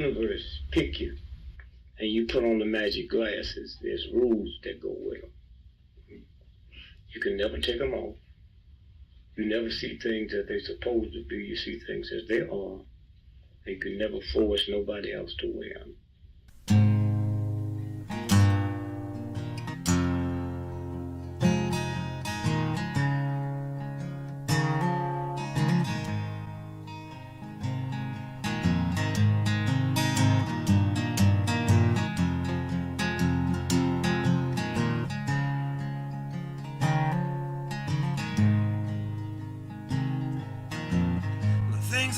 universe pick you and you put on the magic glasses, there's rules that go with them. You can never take them off. You never see things as they're supposed to be. You see things as they are. And you can never force nobody else to wear them.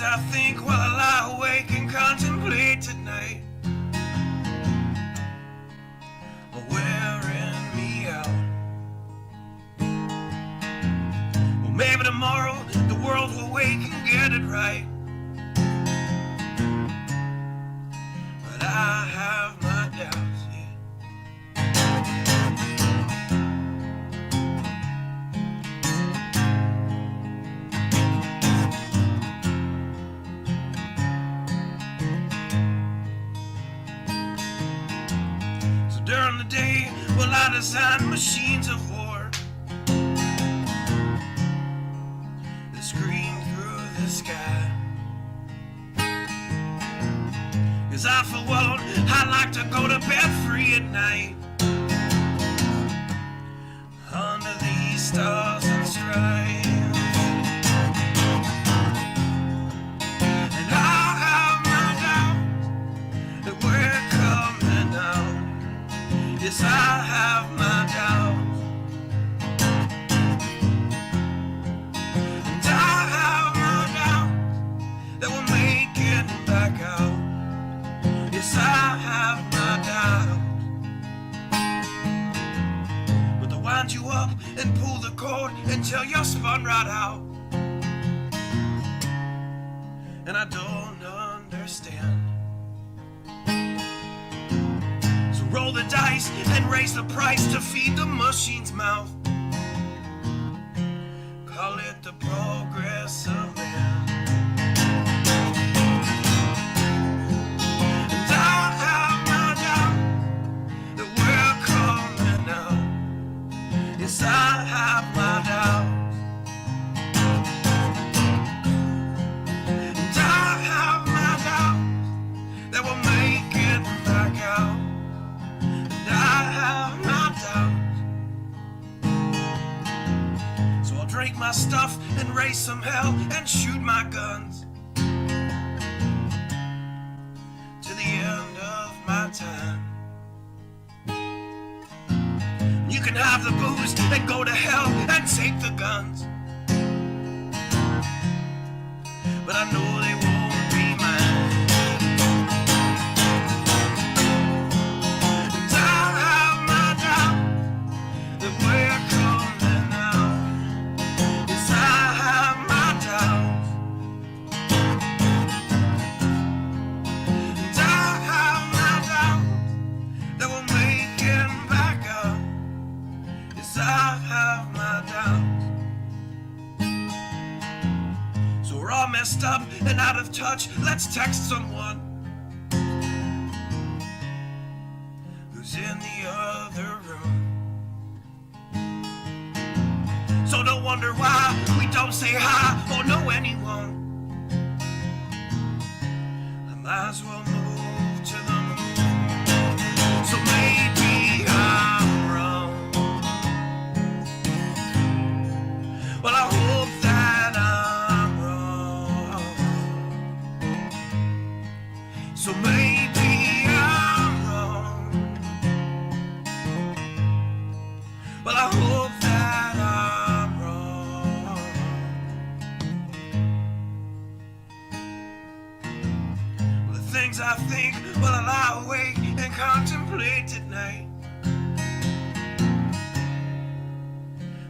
I think while I lie awake and contemplate tonight are wearing me out. Well, maybe tomorrow the world will wake and get it right, but I have my doubts, yeah. During the day, well, I design machines of war that scream through the sky. 'Cause I, for one, I like to go to bed free at night under these stars and stripes. And I have my doubts that we're coming out. Yes, I have my doubts, and I have my doubts that we'll make it back out. Yes, I have my doubts, but they'll wind you up and pull the cord until you're spun right out. And I don't understand. Roll the dice and raise the price to feed the machine's mouth. Call it the progress of man. And I have my doubt that we're coming out. Yes, I have my doubts. And I have my doubts that we'll make it back out. I have my doubts, so I'll drink my stuff and raise some hell and shoot my guns to the end of my time. You can have the booze and go to hell and take the guns, but I know they won't be mine. Messed up and out of touch, let's text someone who's in the other room. So don't wonder why we don't say hi or know anyone. I might as well move to the moon. So maybe I'm wrong. Well, I hope that I'm wrong. So maybe I'm wrong. Well, I hope that I'm wrong. Well, the things I think while I lie awake and contemplate at night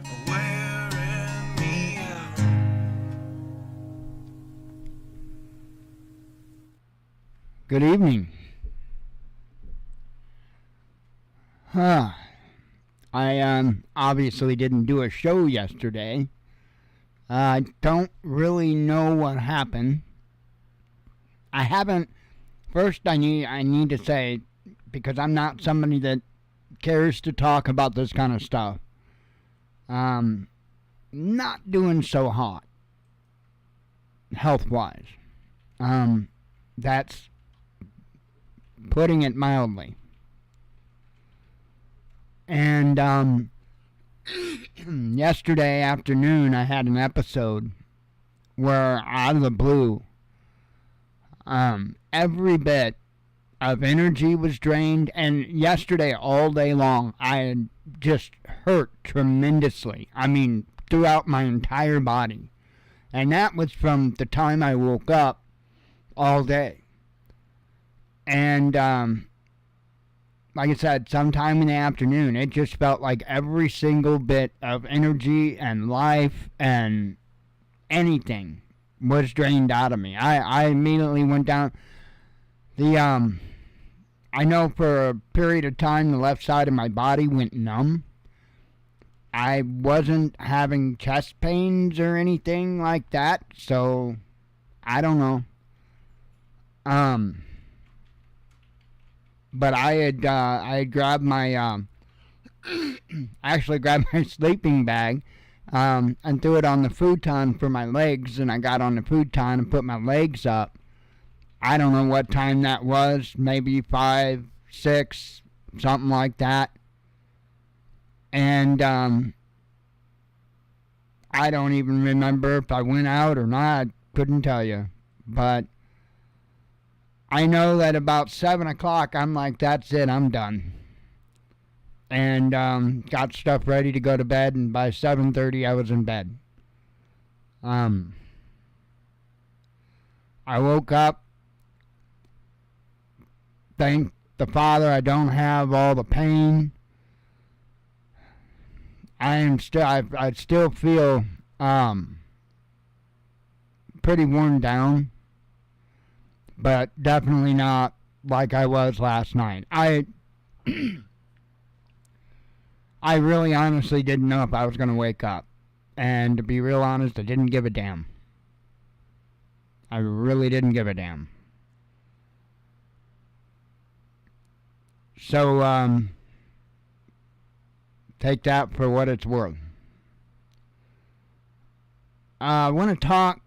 are wearing me out. Good evening. I obviously didn't do a show yesterday. I don't really know what happened. I haven't First, I need to say, because I'm not somebody that cares to talk about this kind of stuff. Not doing so hot, health-wise. That's putting it mildly. And yesterday afternoon, I had an episode where, out of the blue, every bit of energy was drained, and yesterday all day long I had just hurt tremendously. I mean, throughout my entire body. And that was from the time I woke up all day. And like I said, sometime in the afternoon, it just felt like every single bit of energy and life and anything was drained out of me. I immediately went down. I know for a period of time the left side of my body went numb. I wasn't having chest pains or anything like that, so I don't know. But I had grabbed my actually grabbed my sleeping bag and threw it on the futon for my legs, and I got on the futon and put my legs up. I don't know what time that was, maybe 5, 6, something like that. And I don't even remember if I went out or not. I couldn't tell you. But I know that about 7 o'clock, I'm like, that's it, I'm done. And got stuff ready to go to bed, and by 7:30 I was in bed. I woke up. Thank the Father I don't have all the pain. I still feel pretty worn down, but definitely not like I was last night. I really honestly didn't know if I was going to wake up. And to be real honest, I didn't give a damn. I really didn't give a damn. So, take that for what it's worth. I want to talk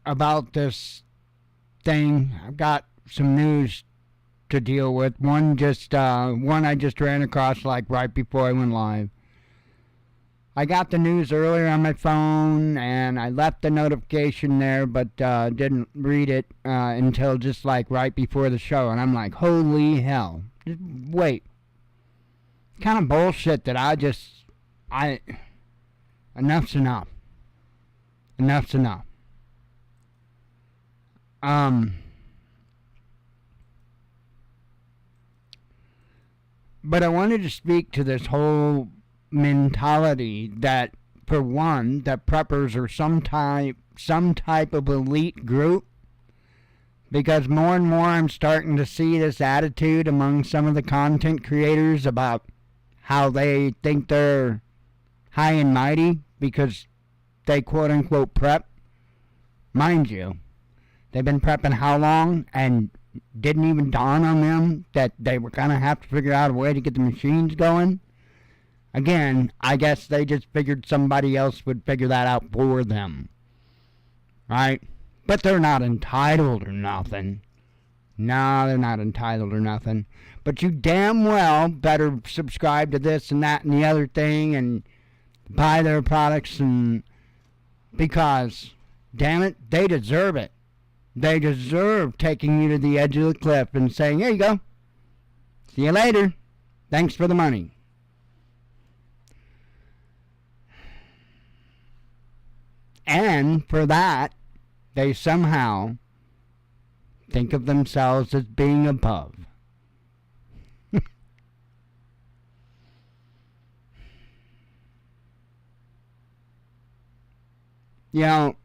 about this thing. I've got some news to deal with. One I just ran across like right before I went live. I got the news earlier on my phone, and I left the notification there, but didn't read it until just like right before the show. And I'm like, holy hell. Just wait. Kind of bullshit that enough's enough. Enough's enough. But I wanted to speak to this whole mentality that, for one, that preppers are some type of elite group, because more and more I'm starting to see this attitude among some of the content creators about how they think they're high and mighty because they quote-unquote prep. Mind you, they've been prepping how long, and didn't even dawn on them that they were going to have to figure out a way to get the machines going. Again, I guess they just figured somebody else would figure that out for them. Right? But they're not entitled or nothing. No, they're not entitled or nothing. But you damn well better subscribe to this and that and the other thing and buy their products, and because, damn it, they deserve it. They deserve taking you to the edge of the cliff and saying, here you go. See you later. Thanks for the money. And for that, they somehow think of themselves as being above. You know,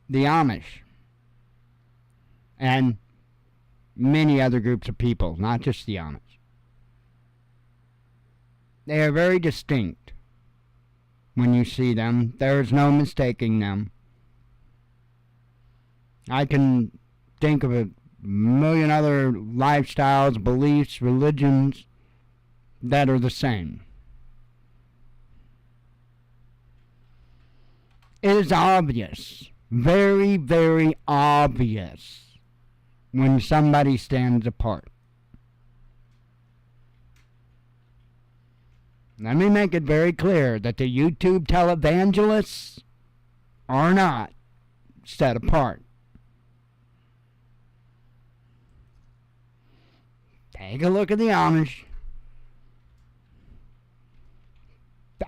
the Amish and many other groups of people, not just the Amish, they are very distinct. When you see them, there is no mistaking them. I can think of million other lifestyles, beliefs, religions that are the same. It is obvious, very, very obvious, when somebody stands apart. Let me make it very clear that the YouTube televangelists are not set apart. Take a look at the Amish.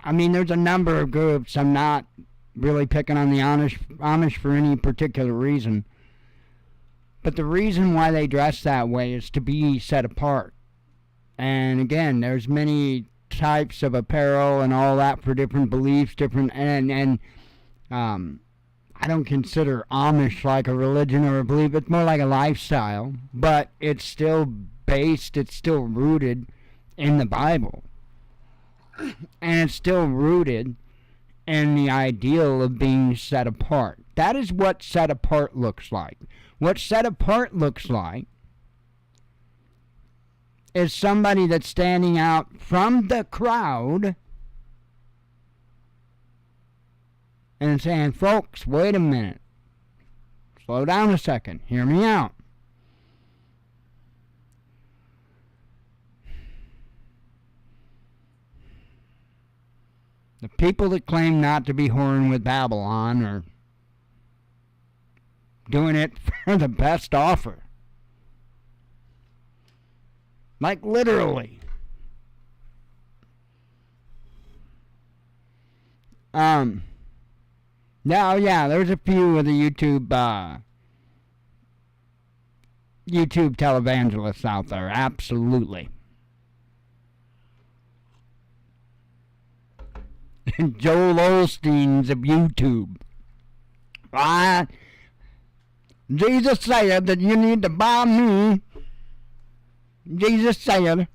I mean, there's a number of groups. I'm not really picking on the Amish for any particular reason. But the reason why they dress that way is to be set apart. And again, there's many types of apparel and all that for different beliefs, and I don't consider Amish like a religion or a belief. It's more like a lifestyle, but it's still based, it's still rooted in the Bible. And it's still rooted in the ideal of being set apart. That is what set apart looks like. What set apart looks like is somebody that's standing out from the crowd and saying, folks, wait a minute. Slow down a second. Hear me out. The people that claim not to be whoring with Babylon are doing it for the best offer. Like literally. Now, yeah, there's a few of the YouTube televangelists out there, absolutely. Joel Osteen's of YouTube. Jesus said that you need to buy me. Jesus said.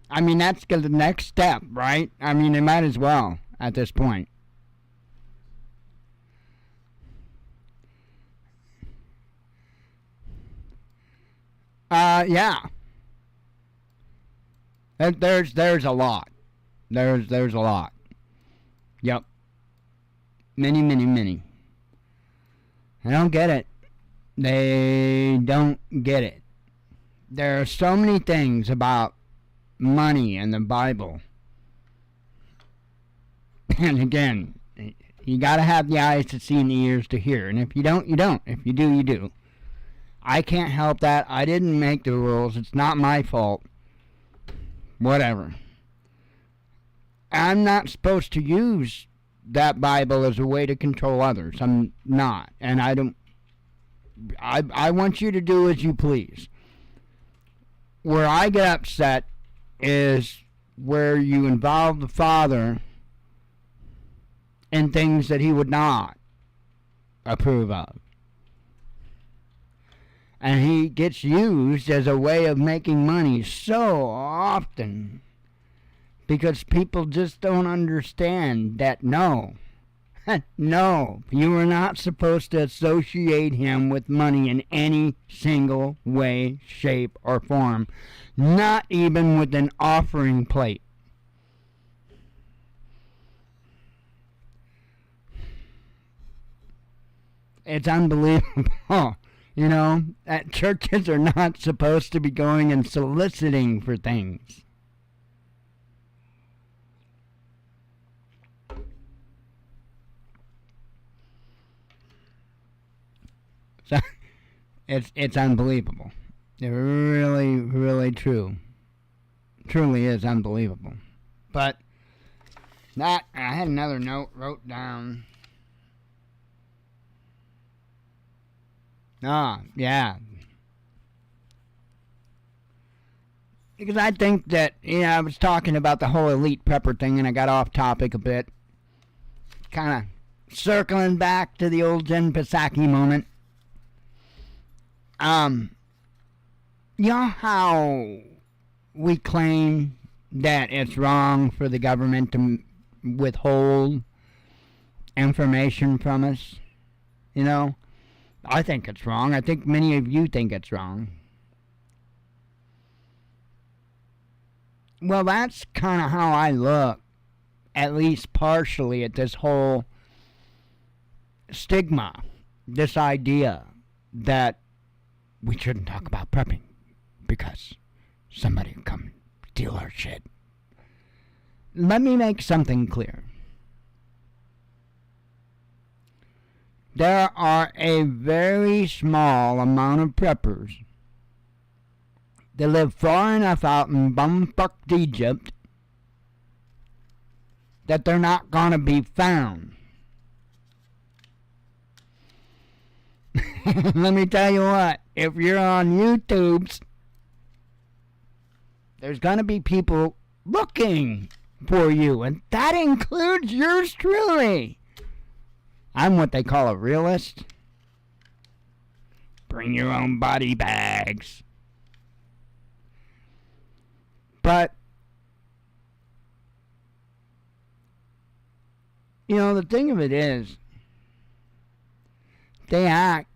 I mean, that's the next step, right? I mean, they might as well at this point. Yeah. There's a lot. There's a lot. Yep. Many. I don't get it. They don't get it. There are so many things about money and the Bible. And again, you gotta have the eyes to see and the ears to hear. And if you don't, you don't. If you do, you do. I can't help that. I didn't make the rules. It's not my fault. Whatever. I'm not supposed to use that Bible as a way to control others. I'm not. And I don't. I want you to do as you please. Where I get upset is where you involve the Father in things that he would not approve of. And he gets used as a way of making money so often because people just don't understand that no, you are not supposed to associate him with money in any single way, shape, or form. Not even with an offering plate. It's unbelievable. You know, that churches are not supposed to be going and soliciting for things. So, it's unbelievable. It really truly is unbelievable. But that, I had another note wrote down. Yeah. Because I think that, I was talking about the whole elite prepper thing and I got off topic a bit. Kind of circling back to the old Jen Psaki moment. You know how we claim that it's wrong for the government to withhold information from us? I think it's wrong. I think many of you think it's wrong. Well, that's kind of how I look, at least partially, at this whole stigma, this idea that we shouldn't talk about prepping because somebody will come steal our shit. Let me make something clear. There are a very small amount of preppers that live far enough out in bumfucked Egypt that they're not gonna be found. Let me tell you what, if you're on YouTube's, there's gonna be people looking for you, and that includes yours truly. I'm what they call a realist. Bring your own body bags. But, you know, the thing of it is, they act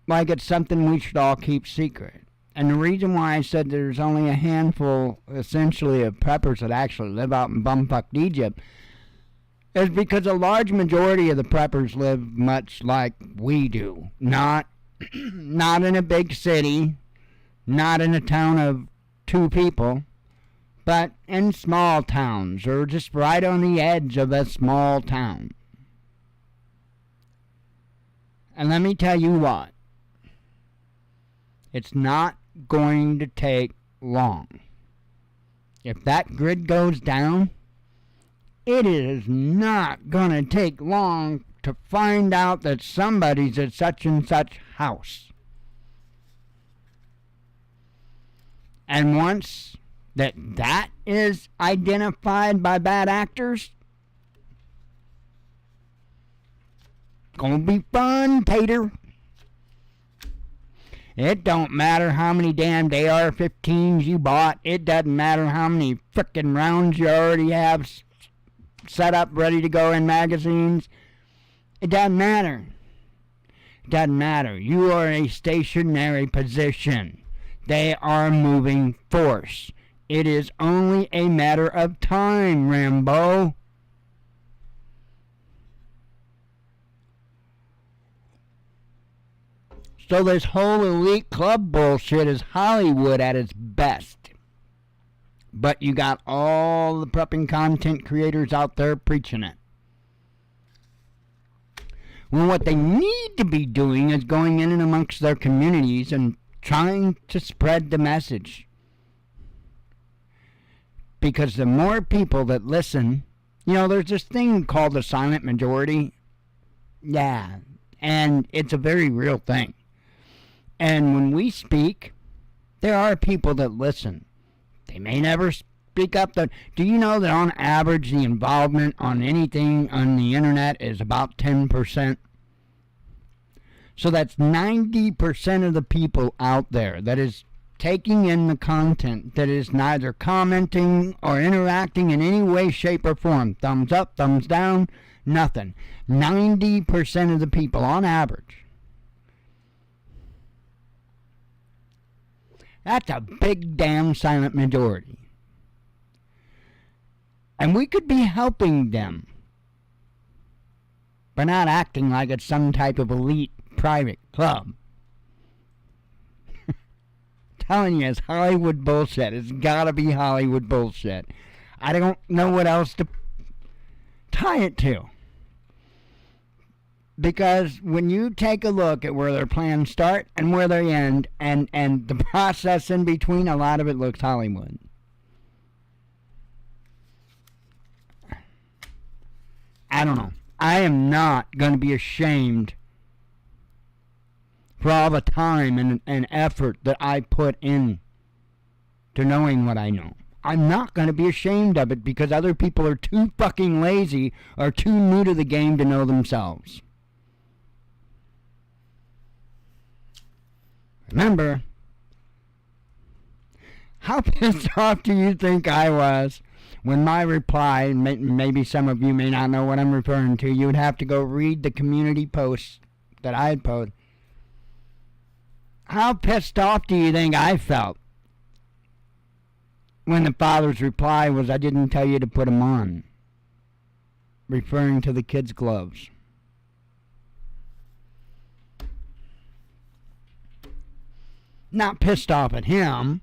like it's something we should all keep secret. And the reason why I said there's only a handful, essentially, of preppers that actually live out in bumfucked Egypt is because a large majority of the preppers live much like we do. Not in a big city, not in a town of 2 people, but in small towns or just right on the edge of a small town. And let me tell you what, it's not going to take long. If that grid goes down, it is not going to take long to find out that somebody's at such and such house. And once that is identified by bad actors, it's going to be fun, Tater. It don't matter how many damned AR-15s you bought. It doesn't matter how many frickin' rounds you already have set up, ready to go in magazines. It doesn't matter. It doesn't matter. You are in a stationary position. They are moving force. It is only a matter of time, Rambo. So this whole elite club bullshit is Hollywood at its best. But you got all the prepping content creators out there preaching it. Well, what they need to be doing is going in and amongst their communities and trying to spread the message. Because the more people that listen, you know, there's this thing called the silent majority. Yeah, and it's a very real thing. And when we speak, there are people that listen. They may never speak up. Do you know that on average the involvement on anything on the internet is about 10%? So that's 90% of the people out there that is taking in the content, that is neither commenting or interacting in any way, shape, or form. Thumbs up, thumbs down, nothing. 90% of the people on average. That's a big damn silent majority. And we could be helping them by not acting like it's some type of elite private club. Telling you, it's Hollywood bullshit. It's gotta be Hollywood bullshit. I don't know what else to tie it to. Because when you take a look at where their plans start and where they end, and the process in between, a lot of it looks Hollywood. I don't know. I am not going to be ashamed for all the time and effort that I put in to knowing what I know. I'm not going to be ashamed of it because other people are too fucking lazy or too new to the game to know themselves. Remember, how pissed off do you think I was when my reply, maybe some of you may not know what I'm referring to, you would have to go read the community posts that I had posted. How pissed off do you think I felt when the father's reply was, "I didn't tell you to put them on," referring to the kids' gloves? Not pissed off at him,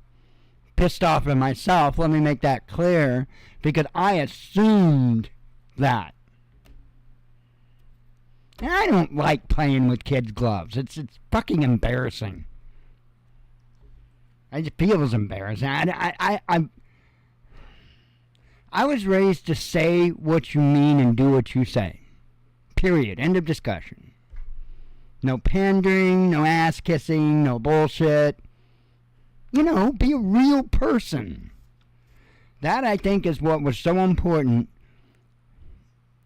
pissed off at myself. Let me make that clear, because I assumed that. And I don't like playing with kids' gloves. It's fucking embarrassing. It just feels embarrassing. I was raised to say what you mean and do what you say. Period. End of discussion. No pandering, no ass kissing, no bullshit. You know, be a real person. That, I think, is what was so important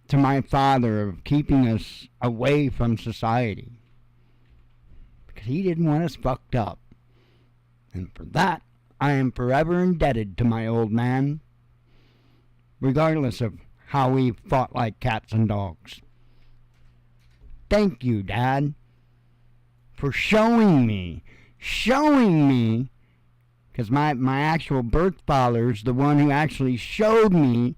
to my father, of keeping us away from society. Because he didn't want us fucked up. And for that, I am forever indebted to my old man, regardless of how we fought like cats and dogs. Thank you, Dad, for showing me, because my actual birth father's the one who actually showed me,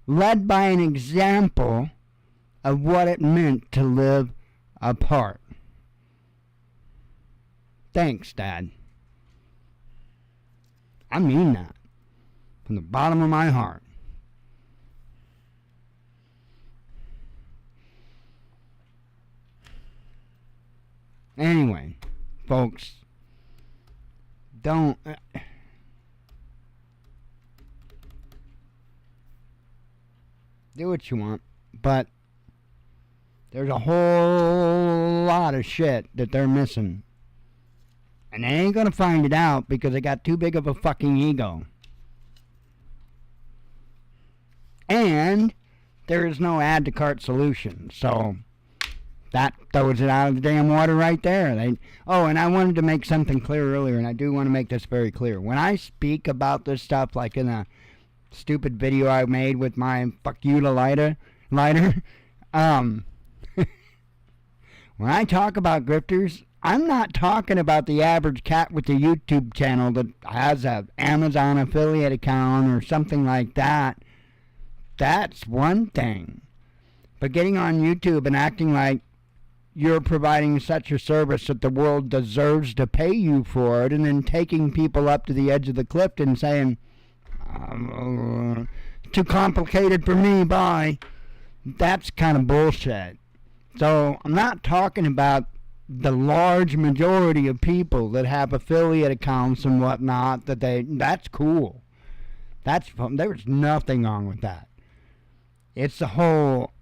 led by an example of what it meant to live apart. Thanks, Dad. I mean that from the bottom of my heart. Anyway, folks, don't... do what you want, but there's a whole lot of shit that they're missing. And they ain't gonna find it out because they got too big of a fucking ego. And there is no add to cart solution, so that throws it out of the damn water right there. And I wanted to make something clear earlier, and I do want to make this very clear. When I speak about this stuff, like in a stupid video I made with my fuck you to lighter, when I talk about grifters, I'm not talking about the average cat with a YouTube channel that has an Amazon affiliate account or something like that. That's one thing. But getting on YouTube and acting like you're providing such a service that the world deserves to pay you for it, and then taking people up to the edge of the cliff and saying, too complicated for me, bye. That's kind of bullshit. So I'm not talking about the large majority of people that have affiliate accounts and whatnot, that's cool. That's fun. There's nothing wrong with that. It's the whole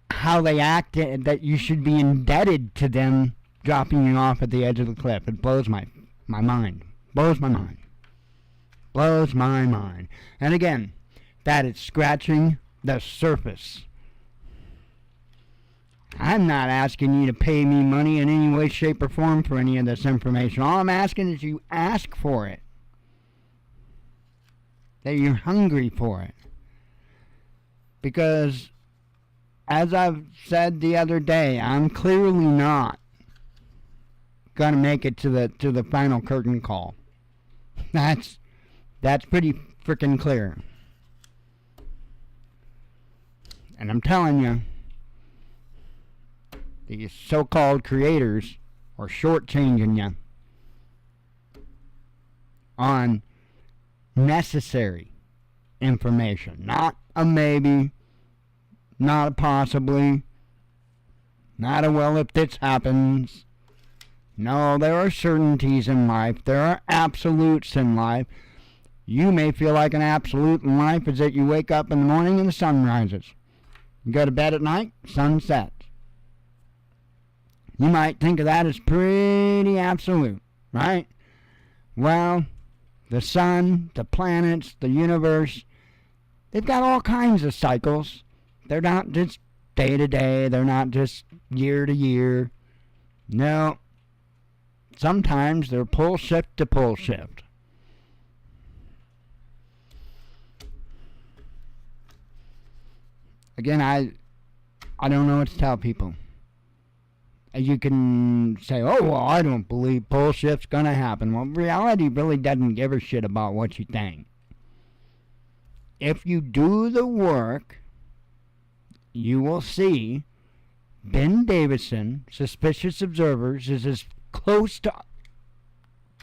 how they act, that you should be indebted to them dropping you off at the edge of the cliff. It blows my mind. Blows my mind. Blows my mind. And again, that is scratching the surface. I'm not asking you to pay me money in any way, shape, or form for any of this information. All I'm asking is you ask for it. That you're hungry for it. Because, as I've said the other day, I'm clearly not going to make it to the final curtain call. That's pretty freaking clear. And I'm telling you, these so-called creators are shortchanging you on necessary information. Not a maybe, not a possibly, not a well if this happens. No, there are certainties in life. There are absolutes in life. You may feel like an absolute in life is that you wake up in the morning and the sun rises. You go to bed at night, sun sets. You might think of that as pretty absolute, right? Well, the sun, the planets, the universe, they've got all kinds of cycles. They're not just day to day. They're not just year to year. No. Sometimes they're pole shift to pole shift. Again, I don't know what to tell people. You can say, oh, well, I don't believe pole shift's going to happen. Well, reality really doesn't give a shit about what you think. If you do the work, you will see Ben Davison, Suspicious Observers, is as close to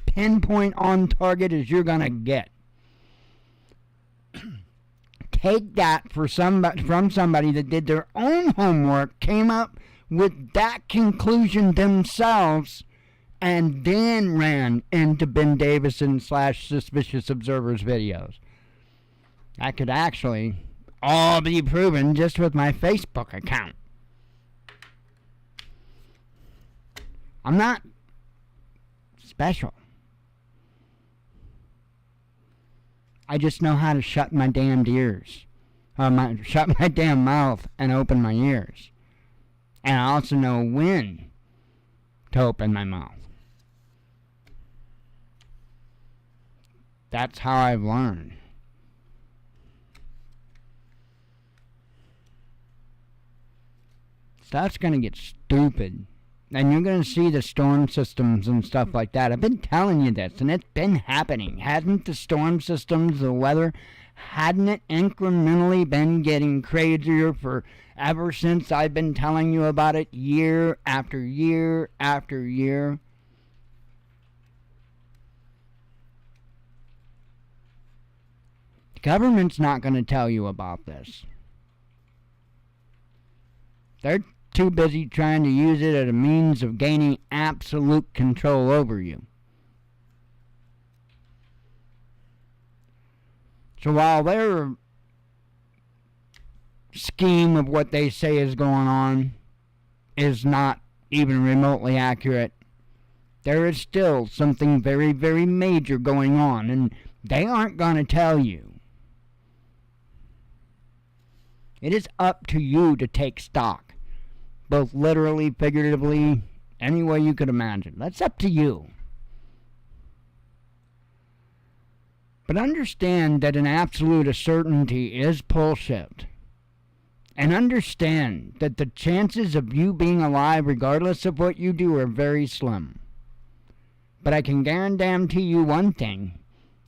pinpoint on target as you're going to get. Take that from somebody that did their own homework, came up with that conclusion themselves, and then ran into Ben Davison / Suspicious Observers videos. That could actually all be proven just with my Facebook account. I'm not special. I just know how to shut my damned ears. Shut my damn mouth and open my ears. And I also know when to open my mouth. That's how I've learned. Stuff's going to get stupid. And you're going to see the storm systems and stuff like that. I've been telling you this, and it's been happening. Hasn't the storm systems, the weather, hadn't it incrementally been getting crazier for ever since I've been telling you about it year after year after year? The government's not going to tell you about this. They're too busy trying to use it as a means of gaining absolute control over you. So while their scheme of what they say is going on is not even remotely accurate, there is still something very, very major going on, and they aren't going to tell you. It is up to you to take stock, both literally, figuratively, any way you could imagine. That's up to you. But understand that an absolute certainty is pole shift. And understand that the chances of you being alive, regardless of what you do, are very slim. But I can guarantee you one thing.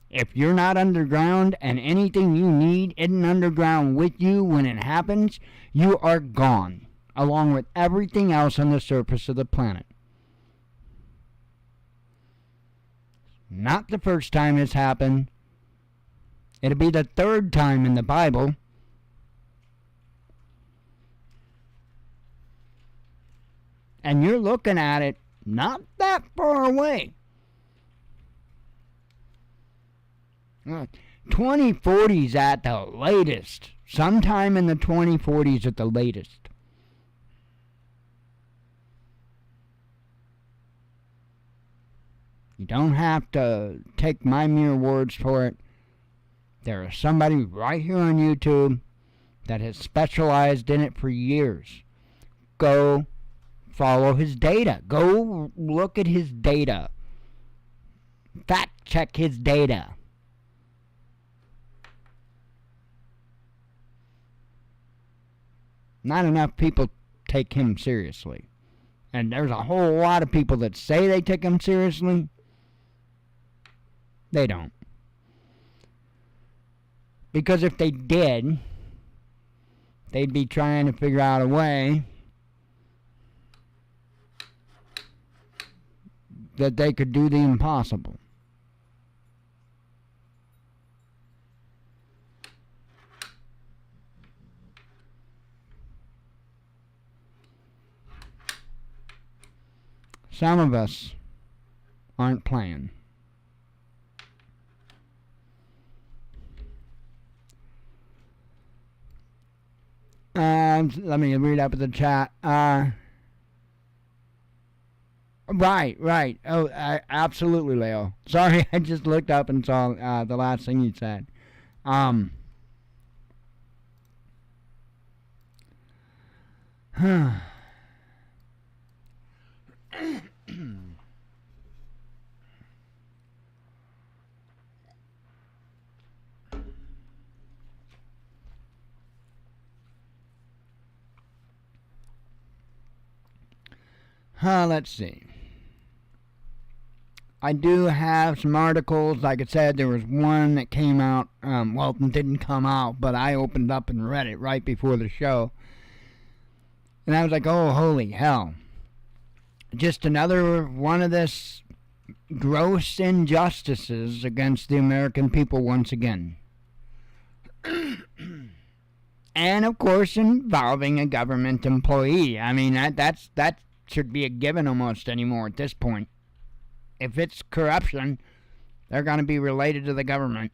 If you're not underground and anything you need isn't underground with you when it happens, you are gone, along with everything else on the surface of the planet. Not the first time it's happened. It'll be the third time in the Bible. And you're looking at it not that far away. 2040s at the latest. Sometime in the 2040s at the latest. You don't have to take my mere words for it. There is somebody right here on YouTube that has specialized in it for years. Go follow his data. Go look at his data. Fact check his data. Not enough people take him seriously. And there's a whole lot of people that say they take him seriously. They don't. Because if they did, they'd be trying to figure out a way that they could do the impossible. Some of us aren't playing. Let me read up at the chat. Right. Oh, absolutely, Leo. Sorry, I just looked up and saw the last thing you said. Let's see. I do have some articles. Like I said, there was one that came out. Well, it didn't come out, but I opened up and read it right before the show. And I was like, oh, holy hell. Just another one of this gross injustices against the American people once again. And, of course, involving a government employee. I mean, that should be a given almost anymore at this point. If it's corruption, they're going to be related to the government.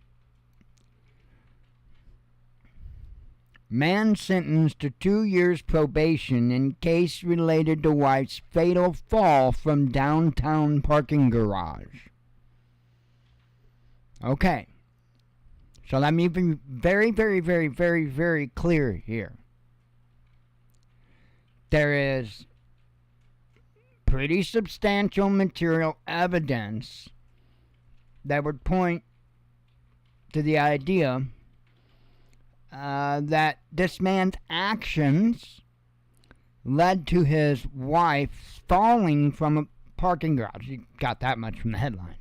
Man sentenced to 2 years probation in case related to wife's fatal fall from downtown parking garage. Okay. So let me be very, very, very, very, very clear here. There is pretty substantial material evidence that would point to the idea that this man's actions led to his wife falling from a parking garage. You got that much from the headline.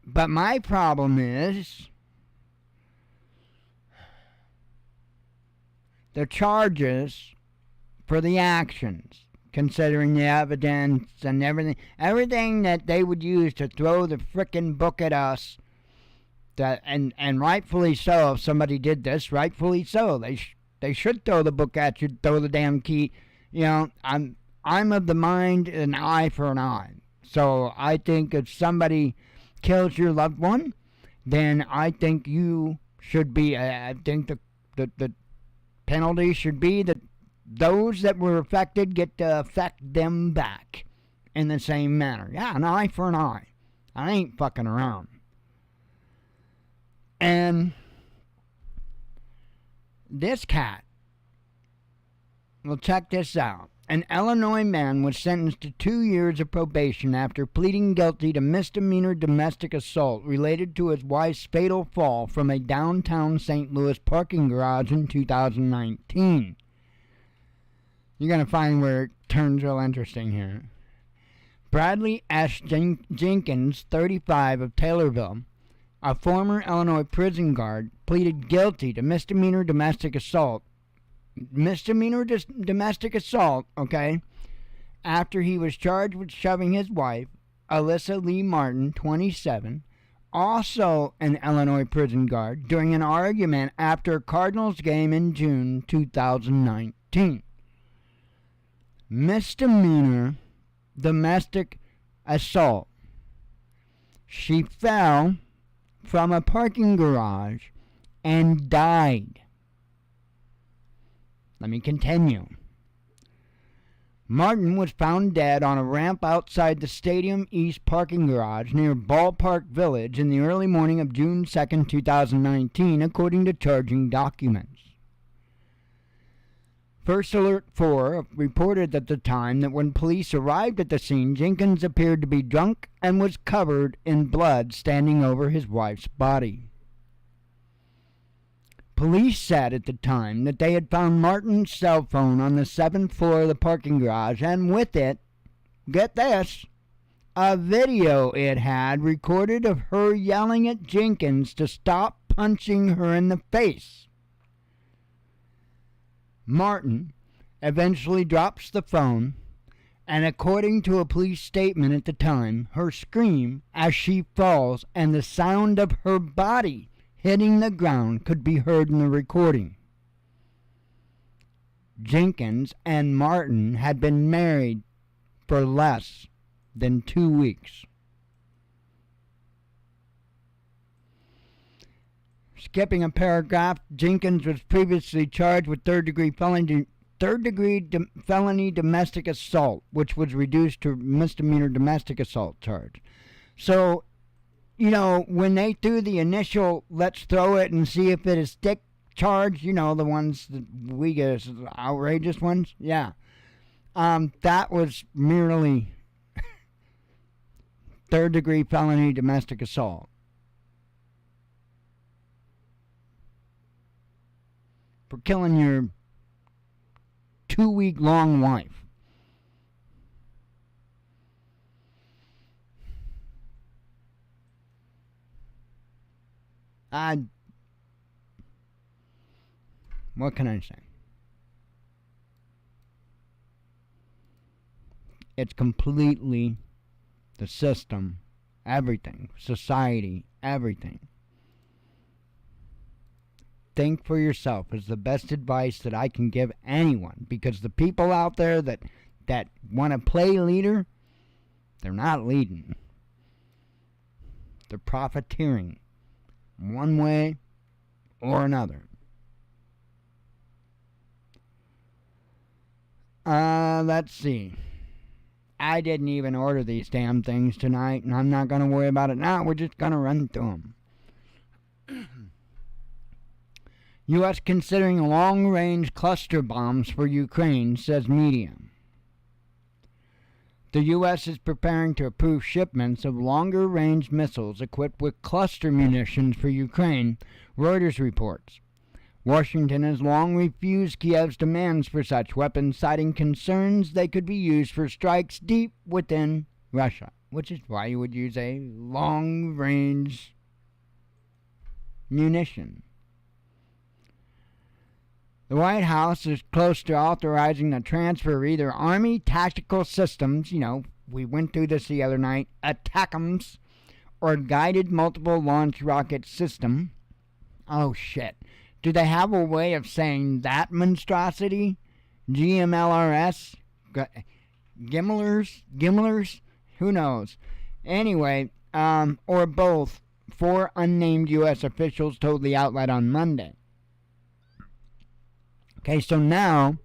But my problem is the charges for the actions, considering the evidence and everything that they would use to throw the frickin' book at us. That and rightfully so. If somebody did this, rightfully so. They should throw the book at you, throw the damn key. You know, I'm of the mind an eye for an eye. So I think if somebody kills your loved one, then I think you should be. I think the penalty should be that those that were affected get to affect them back in the same manner. Yeah, an eye for an eye. I ain't fucking around. And this cat, well, check this out. An Illinois man was sentenced to 2 years of probation after pleading guilty to misdemeanor domestic assault related to his wife's fatal fall from a downtown St. Louis parking garage in 2019. You're going to find where it turns real interesting here. Bradley S. Jenkins, 35, of Taylorville, a former Illinois prison guard, pleaded guilty to misdemeanor domestic assault. Domestic assault, okay, after he was charged with shoving his wife, Alyssa Lee Martin, 27, also an Illinois prison guard, during an argument after a Cardinals game in June 2019. Misdemeanor domestic assault. She fell from a parking garage and died. Let me continue. Martin was found dead on a ramp outside the Stadium East parking garage near Ballpark Village in the early morning of June 2, 2019, according to charging documents. First Alert 4 reported at the time that when police arrived at the scene, Jenkins appeared to be drunk and was covered in blood standing over his wife's body. Police said at the time that they had found Martin's cell phone on the 7th floor of the parking garage, and with it, get this, a video it had recorded of her yelling at Jenkins to stop punching her in the face. Martin eventually drops the phone, and according to a police statement at the time, her scream as she falls and the sound of her body hitting the ground could be heard in the recording. Jenkins and Martin had been married for less than 2 weeks. Skipping a paragraph, Jenkins was previously charged with third-degree felony domestic assault, which was reduced to misdemeanor domestic assault charge. So, you know, when they threw the initial let's throw it and see if it is stick charge, you know, the ones that we get as outrageous ones, yeah. That was merely third-degree felony domestic assault. For killing your 2-week-long wife. What can I say? It's completely the system, everything, society, everything. Think for yourself is the best advice that I can give anyone, because the people out there that want to play leader, they're not leading. They're profiteering one way or another. Let's see. I didn't even order these damn things tonight, and I'm not going to worry about it now. We're just going to run through them. U.S. considering long-range cluster bombs for Ukraine, says media. The U.S. is preparing to approve shipments of longer-range missiles equipped with cluster munitions for Ukraine, Reuters reports. Washington has long refused Kiev's demands for such weapons, citing concerns they could be used for strikes deep within Russia, which is why you would use a long-range munition. The White House is close to authorizing the transfer of either Army tactical systems, we went through this the other night, ATACMS, or guided multiple launch rocket system. Oh shit. Do they have a way of saying that monstrosity? GMLRS? Gimmelers? Who knows? Anyway, or both, 4 unnamed U.S. officials told the outlet on Monday. Okay, so now,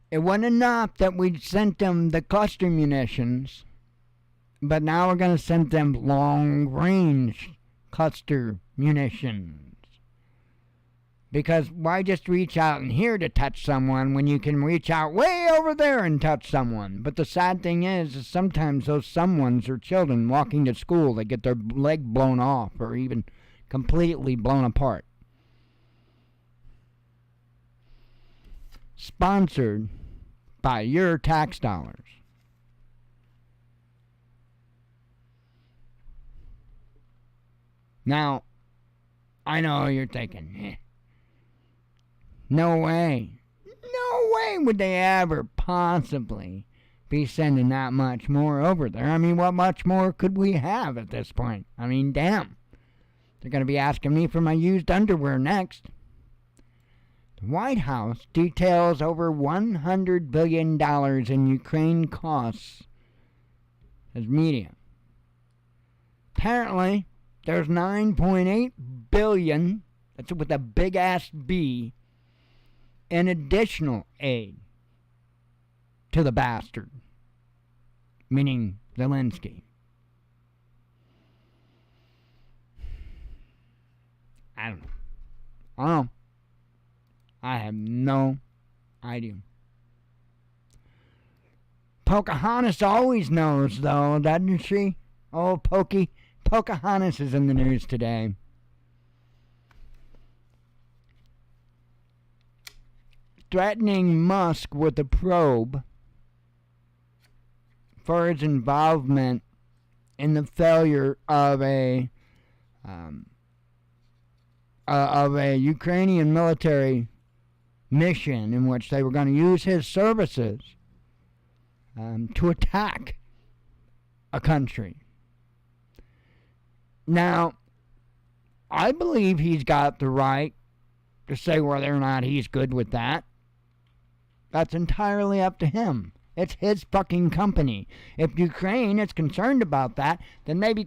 it wasn't enough that we sent them the cluster munitions, but now we're going to send them long-range cluster munitions. Because why just reach out in here to touch someone when you can reach out way over there and touch someone? But the sad thing is sometimes those someones are children walking to school. They get their leg blown off or even completely blown apart. Sponsored by your tax dollars. Now, I know you're thinking, no way. No way would they ever possibly be sending that much more over there. I mean, what much more could we have at this point? I mean, damn. They're going to be asking me for my used underwear next. The White House details over $100 billion in Ukraine costs as media. Apparently, there's $9.8 billion, that's with a big-ass B, in additional aid to the bastard, meaning Zelensky. I don't know. I have no idea. Pocahontas always knows, though, doesn't she? Oh, Pocahontas is in the news today. Threatening Musk with a probe for his involvement in the failure of a Ukrainian military mission in which they were going to use his services to attack a country. Now, I believe he's got the right to say whether or not he's good with that. That's entirely up to him. It's his fucking company. If Ukraine is concerned about that, then maybe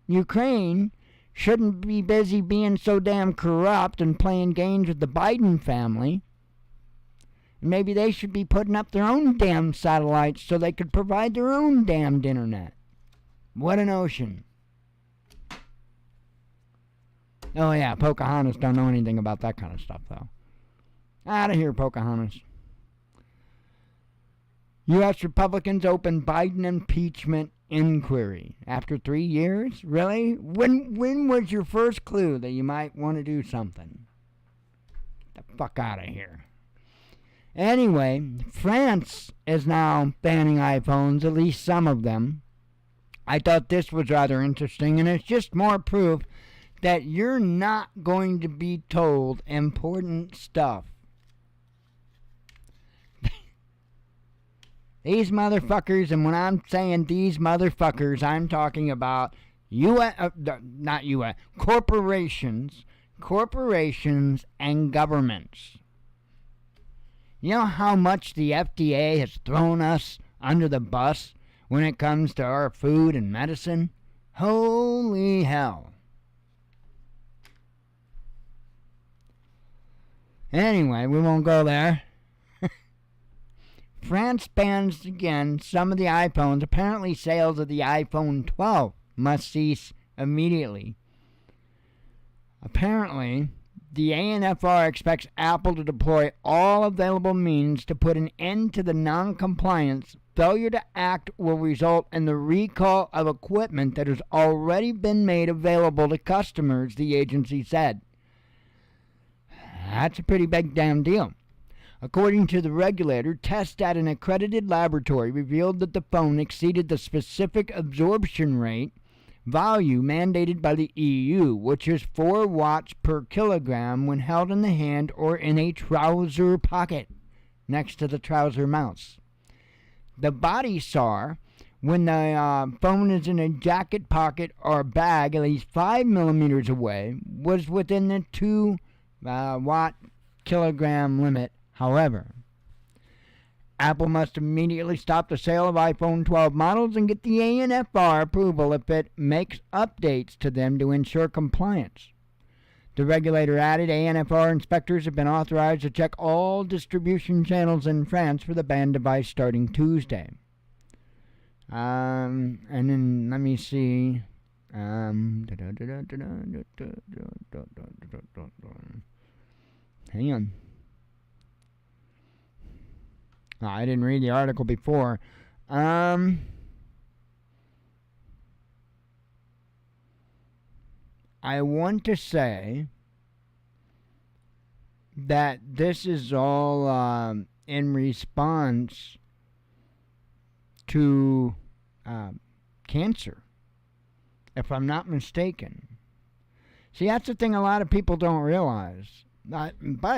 Ukraine shouldn't be busy being so damn corrupt and playing games with the Biden family. Maybe they should be putting up their own damn satellites so they could provide their own damned internet. What a notion. Oh yeah, Pocahontas don't know anything about that kind of stuff, though. Out of here, Pocahontas. U.S. Republicans open Biden impeachment inquiry after 3 years? Really? When was your first clue that you might want to do something? Get the fuck out of here. Anyway, France is now banning iPhones, at least some of them. I thought this was rather interesting, and it's just more proof that you're not going to be told important stuff. These motherfuckers, and when I'm saying these motherfuckers, I'm talking about corporations and governments. You know how much the FDA has thrown us under the bus when it comes to our food and medicine? Holy hell. Anyway, we won't go there. France bans again some of the iPhones. Apparently sales of the iPhone 12 must cease immediately. Apparently, the ANFR expects Apple to deploy all available means to put an end to the non-compliance. Failure to act will result in the recall of equipment that has already been made available to customers, the agency said. That's a pretty big damn deal. According to the regulator, tests at an accredited laboratory revealed that the phone exceeded the specific absorption rate value mandated by the EU, which is 4 watts per kilogram when held in the hand or in a trouser pocket next to the trouser mouse. The body SAR, when the phone is in a jacket pocket or bag at least 5 millimeters away, was within the 2 watt kilogram limit. However, Apple must immediately stop the sale of iPhone 12 models and get the ANFR approval if it makes updates to them to ensure compliance. The regulator added ANFR inspectors have been authorized to check all distribution channels in France for the banned device starting Tuesday. And then let me see. Hang on. Oh, I didn't read the article before. I want to say that this is all in response to cancer, if I'm not mistaken. See, that's the thing a lot of people don't realize. By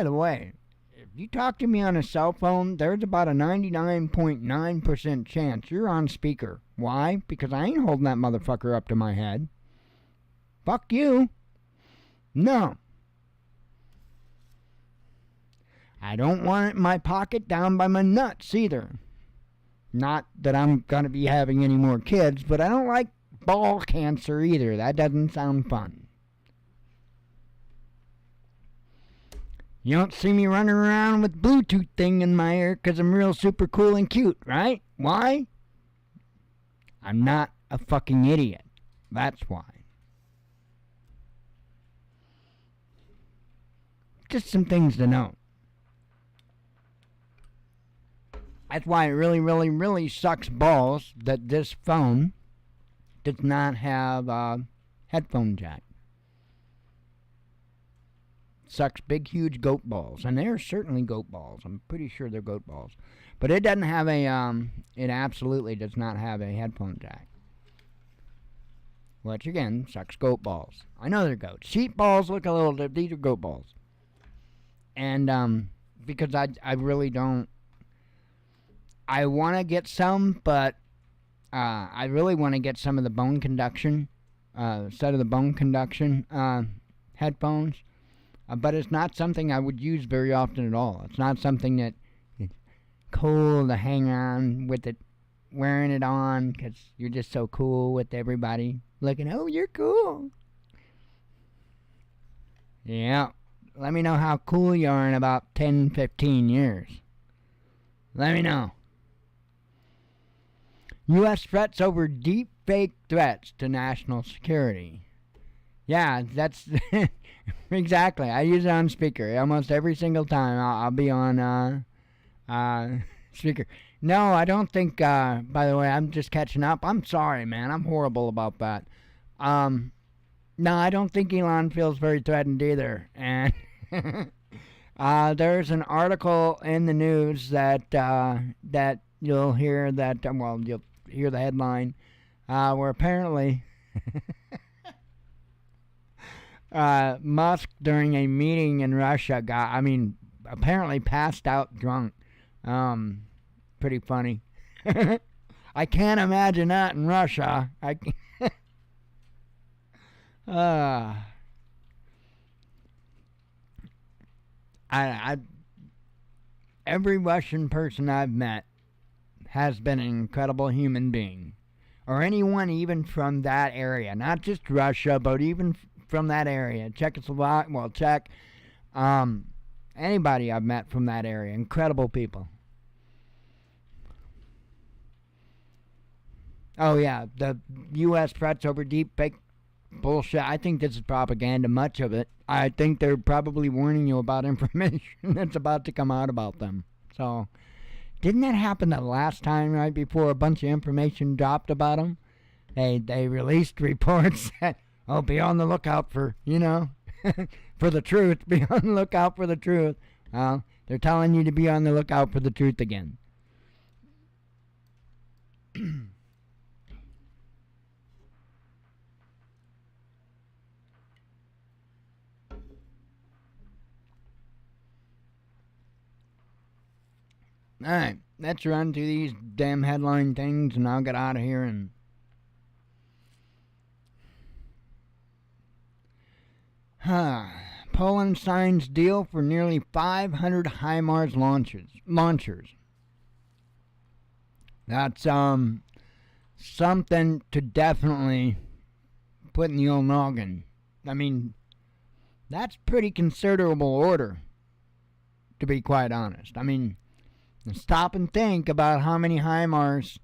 the way, if you talk to me on a cell phone, there's about a 99.9% chance you're on speaker. Why? Because I ain't holding that motherfucker up to my head. Fuck you. No. I don't want it in my pocket down by my nuts either. Not that I'm going to be having any more kids, but I don't like ball cancer either. That doesn't sound fun. You don't see me running around with Bluetooth thing in my ear because I'm real super cool and cute, right? Why? I'm not a fucking idiot. That's why. Just some things to know. That's why it really, really, really sucks balls that this phone does not have a headphone jack. Sucks big, huge goat balls. And they're certainly goat balls. I'm pretty sure they're goat balls. But it doesn't have a, it absolutely does not have a headphone jack. Which, again, sucks goat balls. I know they're goats. Sheep balls look a little different. These are goat balls. And, because I really don't, I want to get some, but, I really want to get some of the bone conduction, set of the bone conduction, headphones. But it's not something I would use very often at all. It's not something that it's cool to hang on with it, wearing it on, because you're just so cool with everybody looking, oh, you're cool. Yeah. Let me know how cool you are in about 10, 15 years. Let me know. U.S. threats over deep fake threats to national security. Yeah, that's exactly. I use it on speaker almost every single time. I'll be on speaker. No, I don't think. By the way, I'm just catching up. I'm sorry, man. I'm horrible about that. No, I don't think Elon feels very threatened either. And There's an article in the news that that you'll hear that. Well, you'll hear the headline where apparently Musk during a meeting in Russia apparently passed out drunk. Pretty funny. I can't imagine that in Russia. Every Russian person I've met has been an incredible human being, or anyone even from that area, not just Russia, but even from that area, Czech, anybody I've met from that area, incredible people. Oh yeah, the U.S. threats over deep fake bullshit. I think this is propaganda, much of it. I think they're probably warning you about information that's about to come out about them. So, didn't that happen the last time, right before a bunch of information dropped about them? They released reports that, oh, be on the lookout for, for the truth. Be on the lookout for the truth. Well, they're telling you to be on the lookout for the truth again. Alright, let's run through these damn headline things and I'll get out of here and... Poland signs deal for nearly 500 HIMARS launchers. That's something to definitely put in the old noggin. I mean, that's pretty considerable order, to be quite honest. I mean, stop and think about how many HIMARS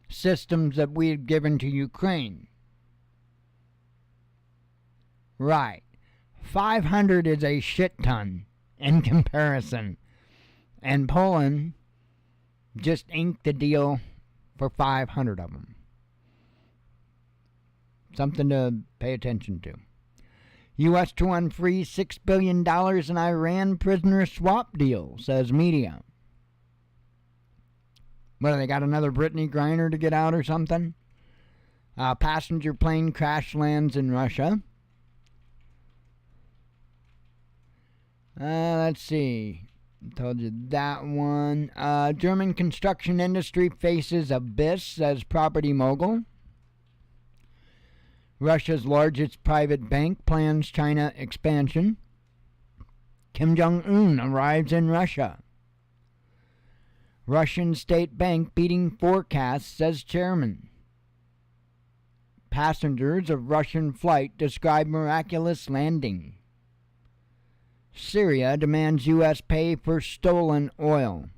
systems that we've given to Ukraine. Right. 500 is a shit ton in comparison. And Poland just inked the deal for 500 of them. Something to pay attention to. U.S. to unfreeze $6 billion in Iran prisoner swap deal, says media. What, they got another Brittany Griner to get out or something? Passenger plane crash lands in Russia. Let's see. Told you that one. German construction industry faces abyss, says property mogul. Russia's largest private bank plans China expansion. Kim Jong-un arrives in Russia. Russian state bank beating forecasts, says chairman. Passengers of Russian flight describe miraculous landing. Syria demands U.S. pay for stolen oil.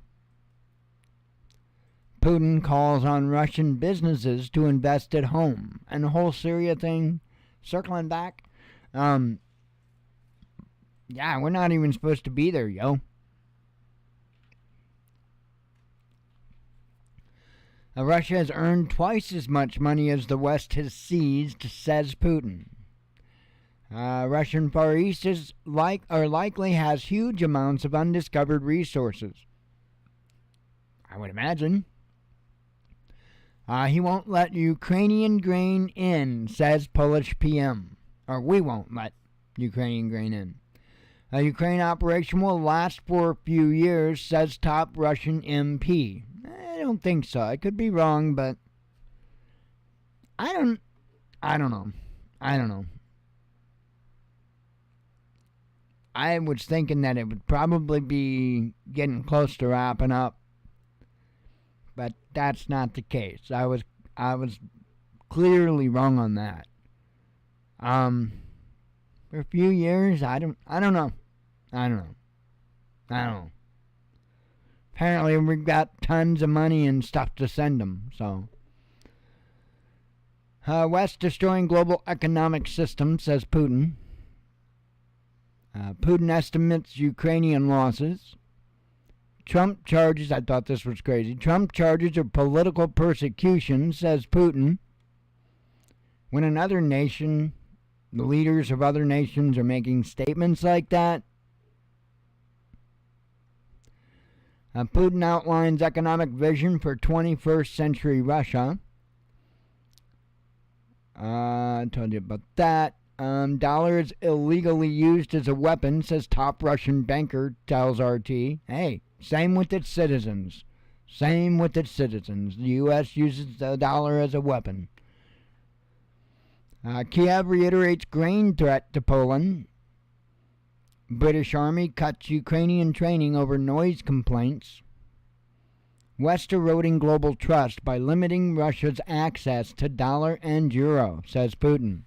Putin calls on Russian businesses to invest at home. And the whole Syria thing, circling back, yeah, we're not even supposed to be there, yo. Russia has earned twice as much money as the West has seized, says Putin. Russian Far East likely has huge amounts of undiscovered resources. I would imagine. He won't let Ukrainian grain in, says Polish PM. Or we won't let Ukrainian grain in. A Ukraine operation will last for a few years, says top Russian MP. I don't think so. I could be wrong, but I don't know. I was thinking that it would probably be getting close to wrapping up, but that's not the case. I was clearly wrong on that. For a few years, I don't know. Apparently, we've got tons of money and stuff to send them. So, West destroying global economic system, says Putin. Putin estimates Ukrainian losses. Trump charges, I thought this was crazy. Trump charges of political persecution, says Putin. When another nation, the leaders of other nations are making statements like that, Putin outlines economic vision for 21st century Russia. I told you about that. Dollar is illegally used as a weapon, says top Russian banker, tells RT. Hey, same with its citizens. Same with its citizens. The U.S. uses the dollar as a weapon. Kiev reiterates grain threat to Poland. British Army cuts Ukrainian training over noise complaints. West eroding global trust by limiting Russia's access to dollar and euro, says Putin.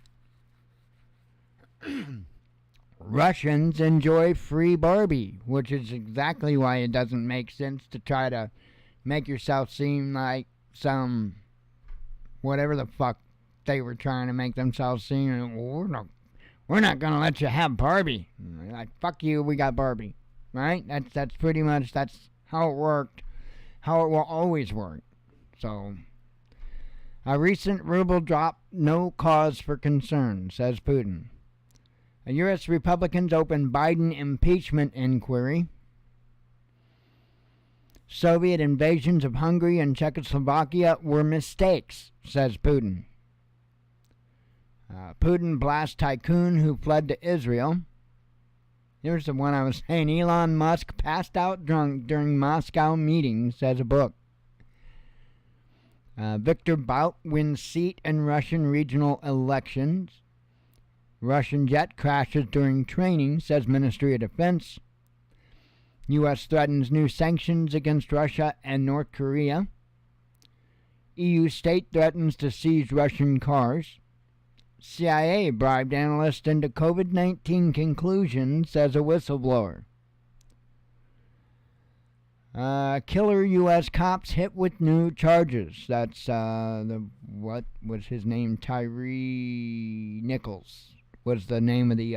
Russians enjoy free Barbie, which is exactly why it doesn't make sense to try to make yourself seem like some whatever the fuck they were trying to make themselves seem. We're not gonna let you have Barbie. Like, fuck you, we got Barbie, right? That's pretty much that's how it worked, how it will always work. So, a recent ruble drop, no cause for concern, says Putin. U.S. Republicans open Biden impeachment inquiry. Soviet invasions of Hungary and Czechoslovakia were mistakes, says Putin. Putin blasts tycoon who fled to Israel. Here's the one I was saying. Elon Musk passed out drunk during Moscow meeting, says a book. Viktor Bout wins seat in Russian regional elections. Russian jet crashes during training, says Ministry of Defense. U.S. threatens new sanctions against Russia and North Korea. EU state threatens to seize Russian cars. CIA bribed analyst into COVID-19 conclusion, says a whistleblower. Killer U.S. cops hit with new charges. That's what was his name? Tyree Nichols was the name of the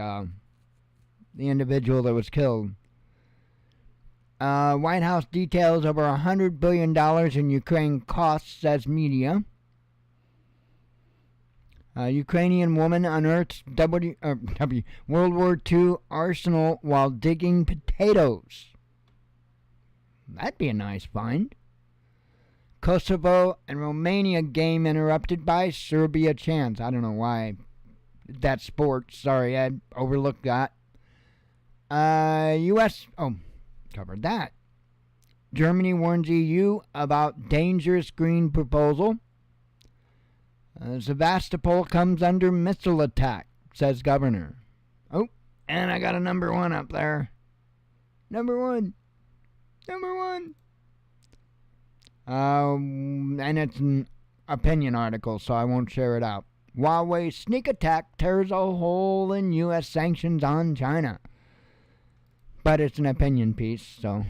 individual that was killed. White House details over $100 billion in Ukraine costs, says media. Ukrainian woman unearths World War II arsenal while digging potatoes. That'd be a nice find. Kosovo and Romania game interrupted by Serbia chants. I don't know why. That's sports. Sorry, I overlooked that. U.S. Covered that. Germany warns EU about dangerous green proposal. Sevastopol comes under missile attack, says governor. Oh, and I got a number one up there. Number one. And it's an opinion article, so I won't share it out. Huawei sneak attack tears a hole in U.S. sanctions on China. But it's an opinion piece, so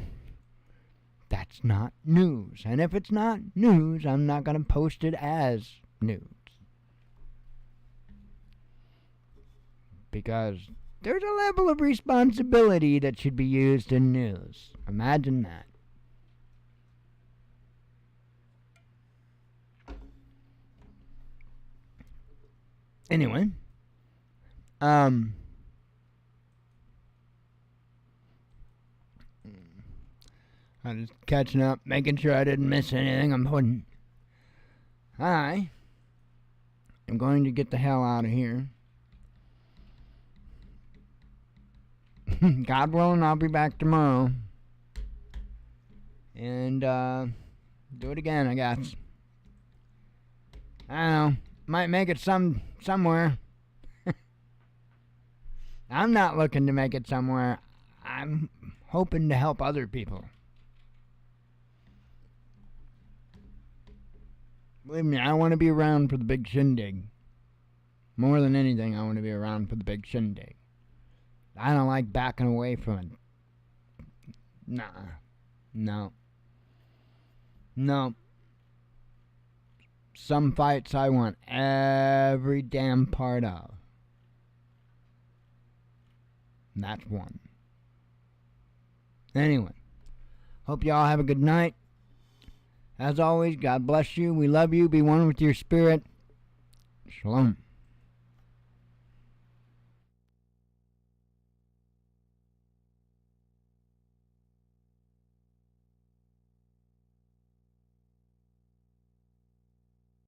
that's not news. And if it's not news, I'm not going to post it as news. Because there's a level of responsibility that should be used in news. Imagine that. Anyway, I'm just catching up, making sure I didn't miss anything important. I am going to get the hell out of here. God willing, I'll be back tomorrow. And do it again, I guess. I don't know. Might make it somewhere. I'm not looking to make it somewhere. I'm hoping to help other people. Believe me, I want to be around for the big shindig. More than anything, I want to be around for the big shindig. I don't like backing away from it. No. Some fights I want every damn part of. And that's one. Anyway, hope y'all have a good night. As always, God bless you. We love you. Be one with your spirit. Shalom.